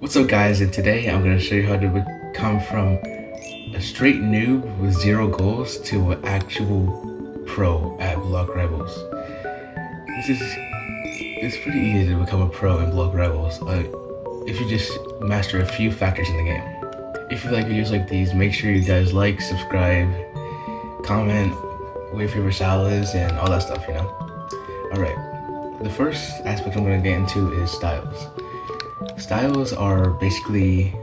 What's up guys, and today I'm going to show you how to become from a straight noob with 0 goals to an actual pro at Block Rebels. It's pretty easy to become a pro in Block Rebels if you just master a few factors in the game. If you like videos like these, make sure you guys like, subscribe, comment what your favorite style is, and all that stuff, you know? Alright, the first aspect I'm going to get into is styles. Styles are basically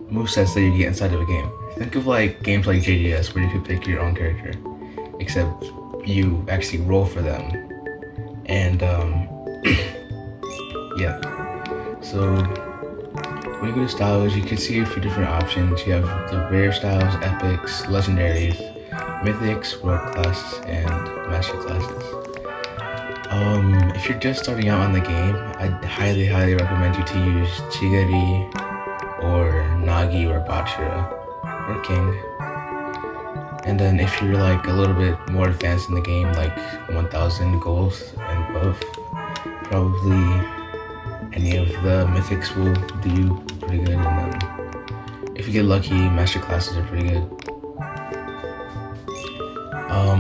movesets that you get inside of a game. Think of like games like JDS where you could pick your own character, except you actually roll for them. And yeah. So when you go to styles, you can see a few different options. You have the rare styles, epics, legendaries, mythics, world classes, and master classes. If you're just starting out on the game, I'd highly recommend you to use Chigari or Nagi or Bachira or King. And then if you're like a little bit more advanced in the game, like 1000 goals and above, probably any of the mythics will do you pretty good. And then if you get lucky, master classes are pretty good.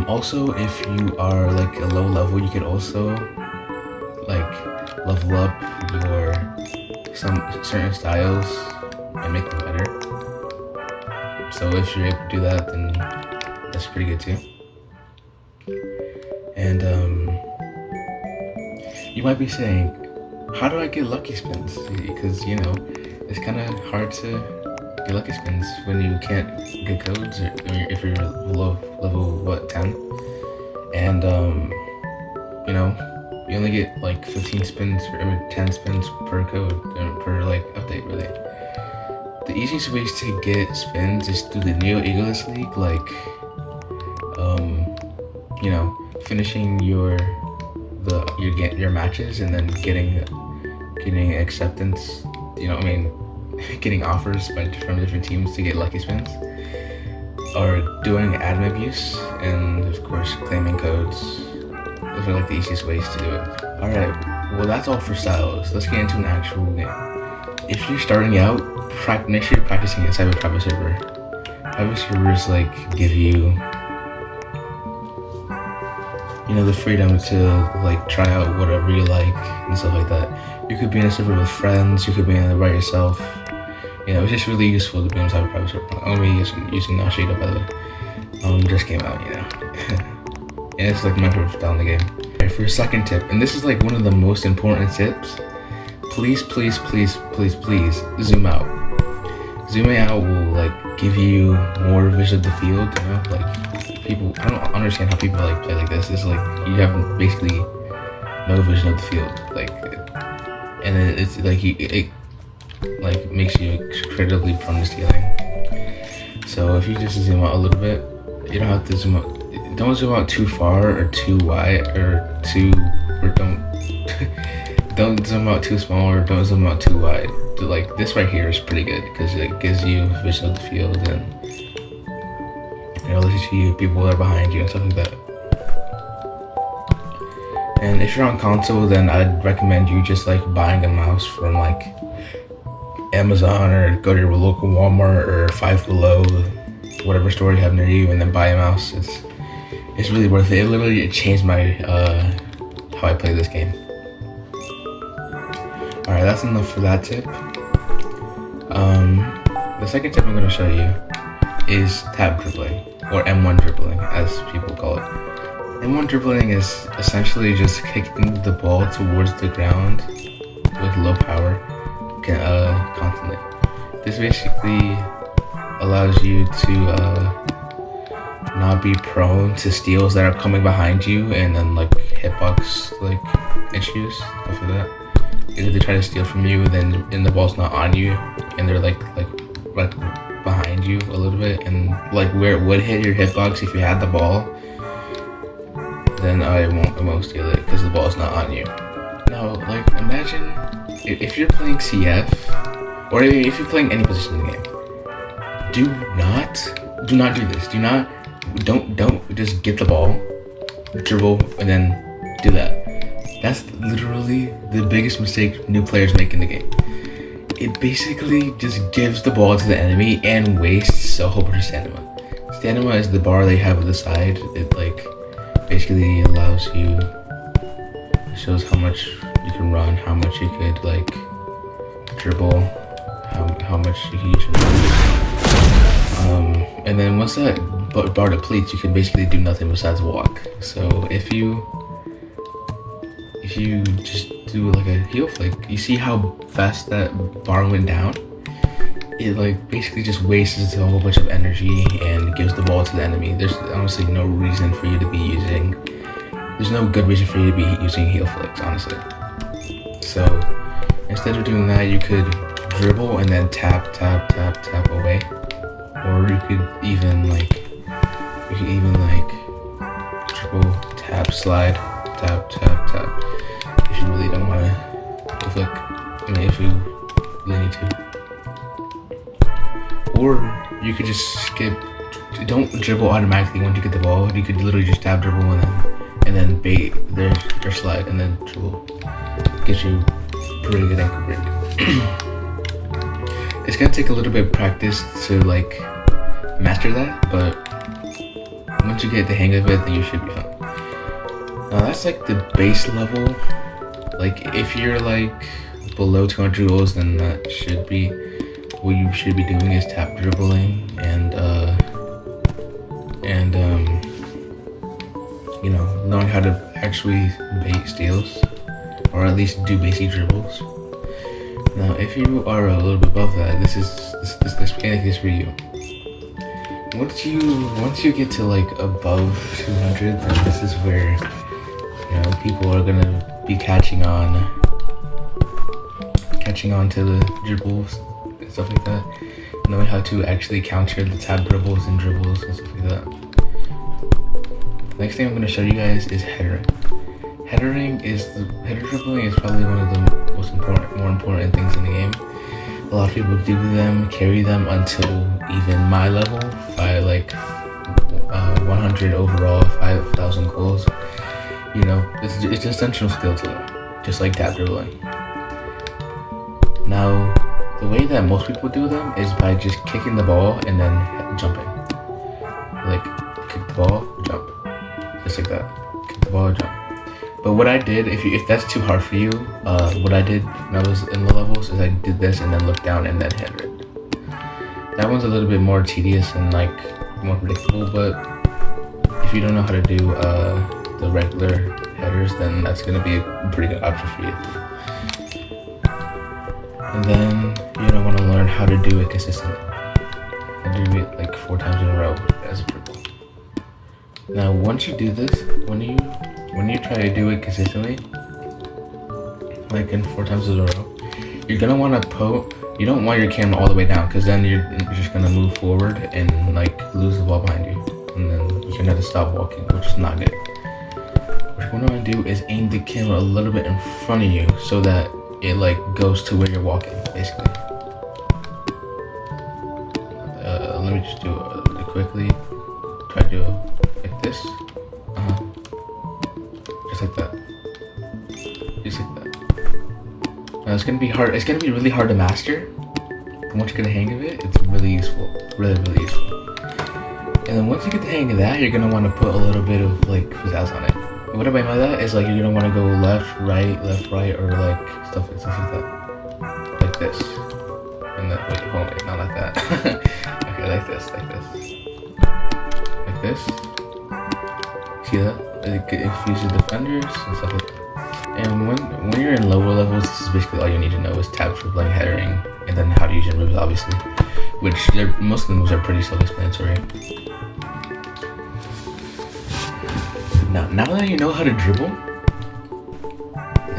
Also, if you are like a low level, you could also like level up your certain styles and make them better. So if you're able to do that, then that's pretty good too. And you might be saying, how do I get lucky spins? Because you know, it's kind of hard to get lucky spins when you can't get codes, or if you're below level 10, and you know, you only get like 15 spins or 10 spins per code per like update. Really, the easiest ways to get spins is through the Neo Egoless League, like you know, finishing your matches and then getting acceptance, you know, I mean, getting offers from different teams to get lucky spins, or doing admin abuse, and of course claiming codes. Those are like the easiest ways to do it. Alright, well that's all for styles. Let's get into an actual game. If you're starting out, make sure you're practicing inside of a private server. Private servers like give you know, the freedom to like try out whatever you like and stuff like that. You could be in a server with friends, you could be in it by yourself. You know, it's just really useful to be inside a private server. I'm gonna be using now SHIDOU, by the way. Just came out, you know. And it's like my favorite style in the game. Alright, for a second tip, and this is like one of the most important tips, please zoom out. Zooming out will like give you more vision of the field, you know, like people, I don't understand how people like play like this. It's like you have basically no vision of the field, like, and it's like it like makes you incredibly prone to stealing. So if you just zoom out a little bit, you don't have to zoom out. Don't zoom out too far or too wide or don't zoom out too small or don't zoom out too wide. Like this right here is pretty good because it gives you vision of the field, and you know, lets you see people that are behind you and stuff like that. And if you're on console, then I'd recommend you just like buying a mouse from like Amazon, or go to your local Walmart or Five Below, whatever store you have near you, and then buy a mouse. It's really worth it. It changed my how I play this game. Alright, that's enough for that tip. The second tip I'm going to show you is tab dribbling, or M1 dribbling as people call it. M1 dribbling is essentially just kicking the ball towards the ground with low power constantly. This basically allows you to not be prone to steals that are coming behind you and then like hitbox like issues, stuff like that. If they try to steal from you, and the ball's not on you, and they're like behind you a little bit, and like where it would hit your hitbox if you had the ball, then I won't steal it because the ball's not on you. Now, like, imagine if you're playing CF, or if you're playing any position in the game, do not do this. Don't just get the ball, dribble, and then do that. That's literally the biggest mistake new players make in the game. it basically just gives the ball to the enemy and wastes a whole bunch of stamina. Stamina is the bar they have at the side. It like basically allows you, shows how much you can run, how much you could like dribble, how much you can use your moves. And then once that bar depletes, you can basically do nothing besides walk. So if you just do like a heel flick, you see how fast that bar went down? It like basically just wastes a whole bunch of energy and gives the ball to the enemy. There's honestly no reason for you to be using, there's no good reason for you to be using heel flicks, honestly. So instead of doing that, you could dribble and then tap away. Or you could even like dribble, tap, slide, tap. If you really don't want to heel flick, I mean if you really need to. Or you could just skip, don't dribble automatically once you get the ball. You could literally just tap, dribble, and then bait their slide, and then dribble. Gives you pretty good ankle break. It's gonna take a little bit of practice to like master that, but once you get the hang of it, then you should be fine. Now that's like the base level. Like if you're like below 200 goals, then that should be what you should be doing, is tap dribbling and you know, knowing how to actually bait steals, or at least do basic dribbles. Now if you are a little bit above that, this mechanic is for you. Once you get to like above 200, then this is where, you know, people are gonna be catching on to the dribbles and stuff like that, knowing how to actually counter the tap dribbles and dribbles and stuff like that. Next thing I'm going to show you guys is headering. Header dribbling is probably one of the more important things in the game. A lot of people do them, carry them until even my level, 100 overall, 5,000 goals. You know, it's an essential skill to them, just like tap dribbling. Now, the way that most people do them is by just kicking the ball and then jumping. Like, kick the ball, jump. Just like that. Kick the ball, jump. But what I did, if that's too hard for you, what I did when I was in the levels is I did this and then looked down and then header it. That one's a little bit more tedious and like more predictable, but if you don't know how to do the regular headers, then that's gonna be a pretty good option for you. And then you're gonna want to learn how to do it consistently. And do it like 4 times in a row as a dribble. Now, once you do this, when you try to do it consistently, like in 4 times in a row, you're gonna want to you don't want your camera all the way down, because then you're just gonna move forward and like lose the ball behind you, and then you're gonna have to stop walking, which is not good. What you're gonna want to do is aim the camera a little bit in front of you so that it like goes to where you're walking, basically. Let me just do it quickly. Try to do it like this. Just like that. Just like that. Now it's gonna be hard. It's gonna be really hard to master. But once you get the hang of it, it's really useful. Really useful. And then once you get the hang of that, you're gonna want to put a little bit of like pizzazz on it. What I mean by that is like you're gonna want to go left, right, or like stuff like that, like this. And then wait, not like that. Okay, like this. See that? It confuses defenders and stuff like that. And when you're in lower levels, this is basically all you need to know is tap, dribbling, headering, and then how to use your moves, obviously. Which most of the moves are pretty self-explanatory. Now that you know how to dribble,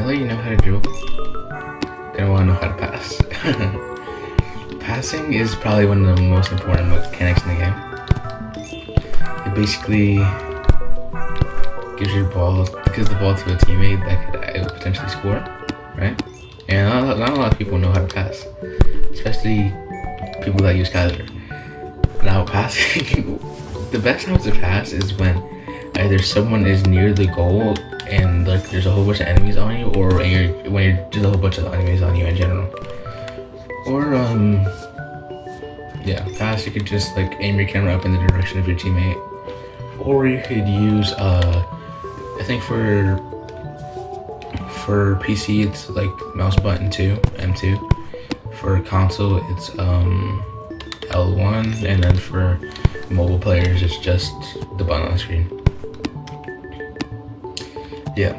you're gonna want to know how to pass. Passing is probably one of the most important mechanics in the game. It basically gives the ball to a teammate that could potentially score, right? And not a lot of people know how to pass, especially people that use Kaiser. Now, passing, the best time to pass is when either someone is near the goal and like there's a whole bunch of enemies on you, or when you're just a whole bunch of enemies on you in general. Or yeah, pass. You could just like aim your camera up in the direction of your teammate, or you could use I think for PC it's like mouse button 2, M2. For console it's L1, and then for mobile players it's just the button on the screen. Yeah.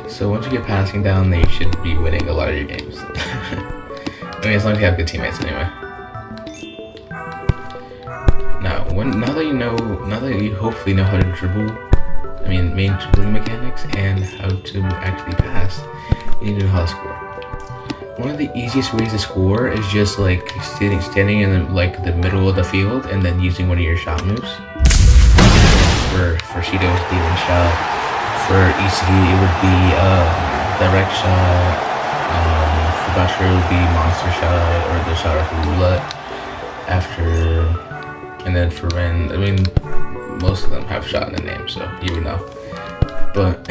So once you get passing down, then you should be winning a lot of your games. I mean, as long as you have good teammates anyway. Now that you hopefully know how to dribble, I mean main dribbling mechanics and how to actually pass, you need to know how to score. One of the easiest ways to score is just like standing in the middle of the field and then using one of your shot moves. For SHIDOU, it's demon shot. For ECD, it would be direct shot. For Bachelor, it would be monster shot or the shot of roulette. And then for Ren, I mean, most of them have shot in the name, so you would know. But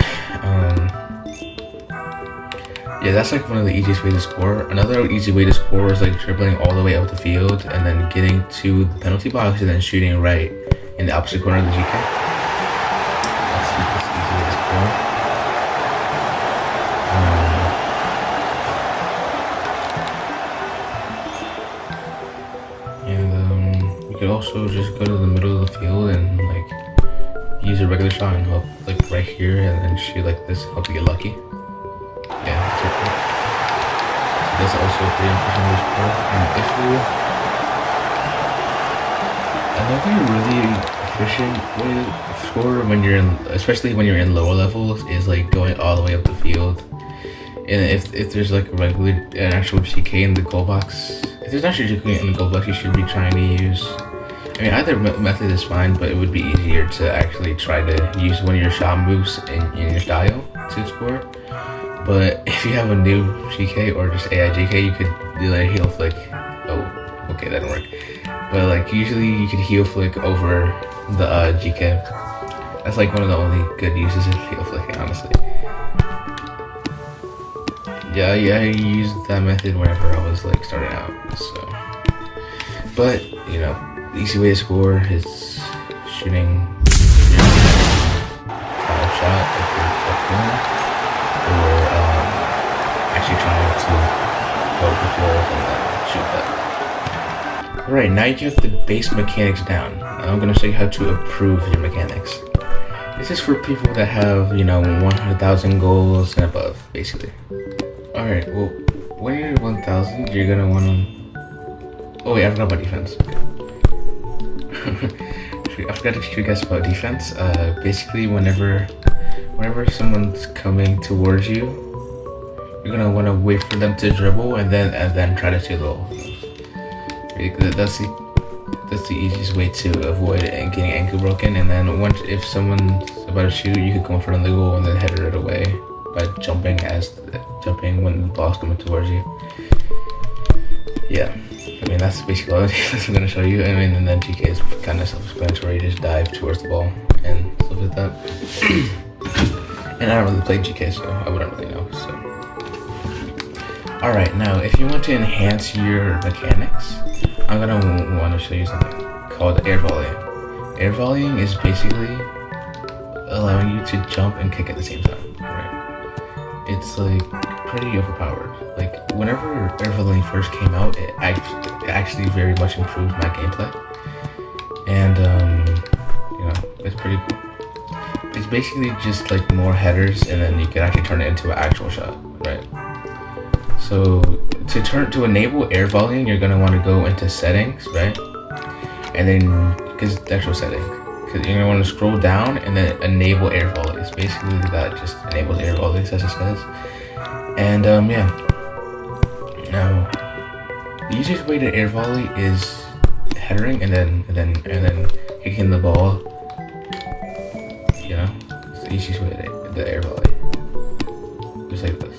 yeah, that's like one of the easiest ways to score. Another easy way to score is like dribbling all the way up the field and then getting to the penalty box and then shooting right in the opposite corner of the GK. That's the easy way to score. And you could also just go to the middle of the field and like use a regular shot and hope like right here and then shoot like this, hope you get lucky. Yeah, that's it. So that's also a pretty efficient way to score. And if you another really efficient way to score when you're in, especially when you're in lower levels, is like going all the way up the field. And if there's like an actual GK in the goal box, if there's actually GK in the goal box, you should be trying to use. I mean, either method is fine, but it would be easier to actually try to use one of your shot moves in your style to score. But if you have a new GK or just AI GK, you could do like a heel flick. Oh, okay, that didn't work. But like usually you could heel flick over the GK. That's like one of the only good uses of heel flicking, honestly. Yeah, I used that method whenever I was like starting out. So, but you know, the easy way to score is shooting your shot if you're up one, or actually trying to go to the field and then shoot that. Alright, now you get the base mechanics down. I'm going to show you how to improve your mechanics. This is for people that have, 100,000 goals and above, basically. Alright, well, when you're 1,000, you're going to want to... Oh wait, I forgot about defense. I forgot to teach you guys about defense. Basically, whenever someone's coming towards you, you're gonna want to wait for them to dribble and then try to shoot the goal. That's the easiest way to avoid getting ankle broken. And then if someone's about to shoot, you could go in front of the goal and then header it away by jumping when the ball's coming towards you. Yeah. I mean, that's basically all the defense I'm going to show you. I mean, and then GK is kind of self-explanatory. Just dive towards the ball and stuff like that. And I don't really play GK, so I wouldn't really know. So, alright, now if you want to enhance your mechanics, I'm going to want to show you something called air volleying. Air volleying is basically allowing you to jump and kick at the same time, right? It's like pretty overpowered. Like whenever air volleying first came out, it actually very much improved my gameplay, and it's pretty cool. It's basically just like more headers, and then you can actually turn it into an actual shot, right? So to enable air volleying, you're gonna want to go into settings, right? And then because the actual setting, because you're gonna want to scroll down and then enable air volleys. Basically, that just enables air volleys, as it says. And yeah. Now, the easiest way to air volley is headering and then kicking the ball. It's the easiest way to the air volley. Just like this.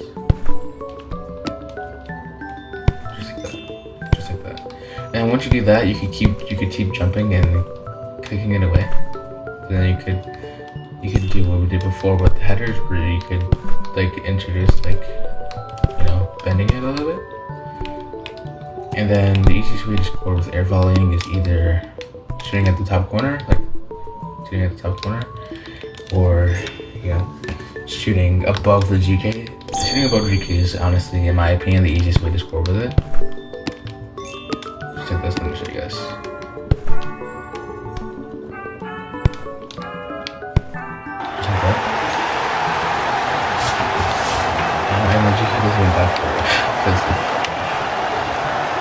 Just like that. And once you do that, you could keep jumping and kicking it away. And then you could do what we did before with the headers, where you could like introduce like bending it a little bit. And then the easiest way to score with air volleying is either shooting at the top corner, or shooting above the GK. Shooting above the GK is honestly, in my opinion, the easiest way to score with it. Just take this, let me show you guys. And the GK doesn't even die for it.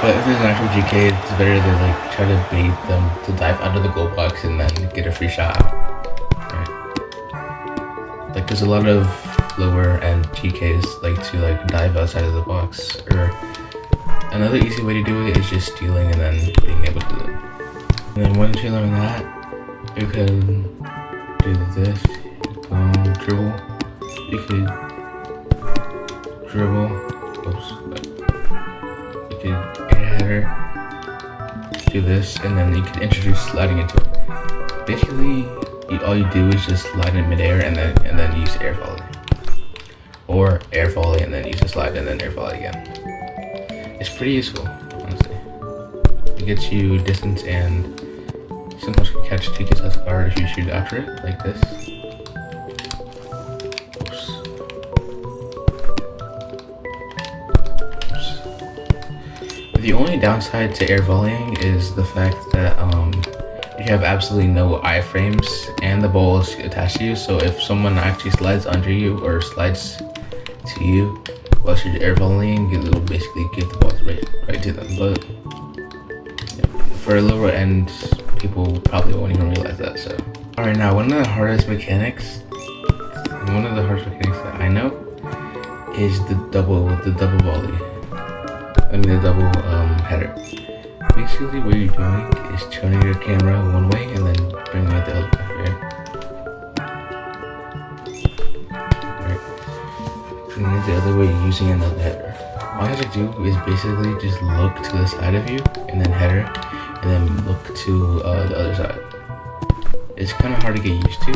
But if there's an actual GK, it's better to like try to bait them to dive under the goal box and then get a free shot out. Right? Like there's a lot of lower end GKs like to like dive outside of the box. Or another easy way to do it is just stealing and then being able to do it. And then once you learn that, you can do this. Dribble. You could dribble. Oops. You could header. Do this, and then you can introduce sliding into it. Basically, all you do is just slide in midair and then use air volley, or air volley and then use a slide and then air volley again. It's pretty useful, honestly. It gets you distance and sometimes can catch TK's off guard if you shoot after it like this. The only downside to air volleying is the fact that you have absolutely no iframes and the ball is attached to you, so if someone actually slides under you or slides to you while you're air volleying, it'll basically give the ball right to them. But for lower end, people probably won't even realize that. So alright, now one of the hardest mechanics that I know is the double volley. The double header. Basically what you're doing is turning your camera one way and then bringing it the other way, right? Bringing it the other way using another header. All you have to do is basically just look to the side of you and then header, and then look to the other side. It's kind of hard to get used to.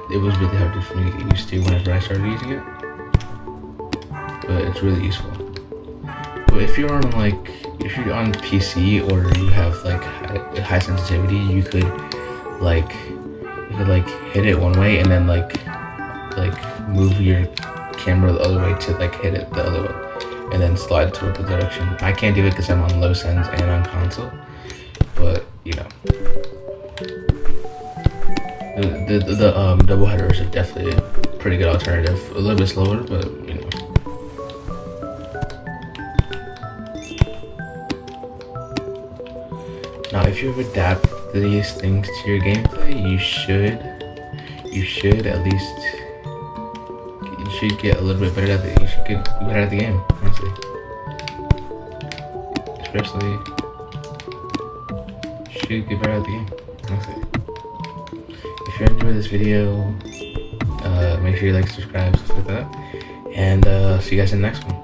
It was really hard for me to get used to whenever I started using it, but it's really useful. But if you're on PC or you have like high sensitivity, you could hit it one way and then like move your camera the other way to like hit it the other way and then slide toward the direction. I can't do it because I'm on low sens and on console, but you know, the double headers are definitely a pretty good alternative. A little bit slower, but you know. Now, if you adapt these things to your gameplay, you should at least, you should get a little bit better at it. You should get better at the game, honestly. Especially, you should get better at the game, honestly. If you enjoyed this video, make sure you like, subscribe, stuff like that, and see you guys in the next one.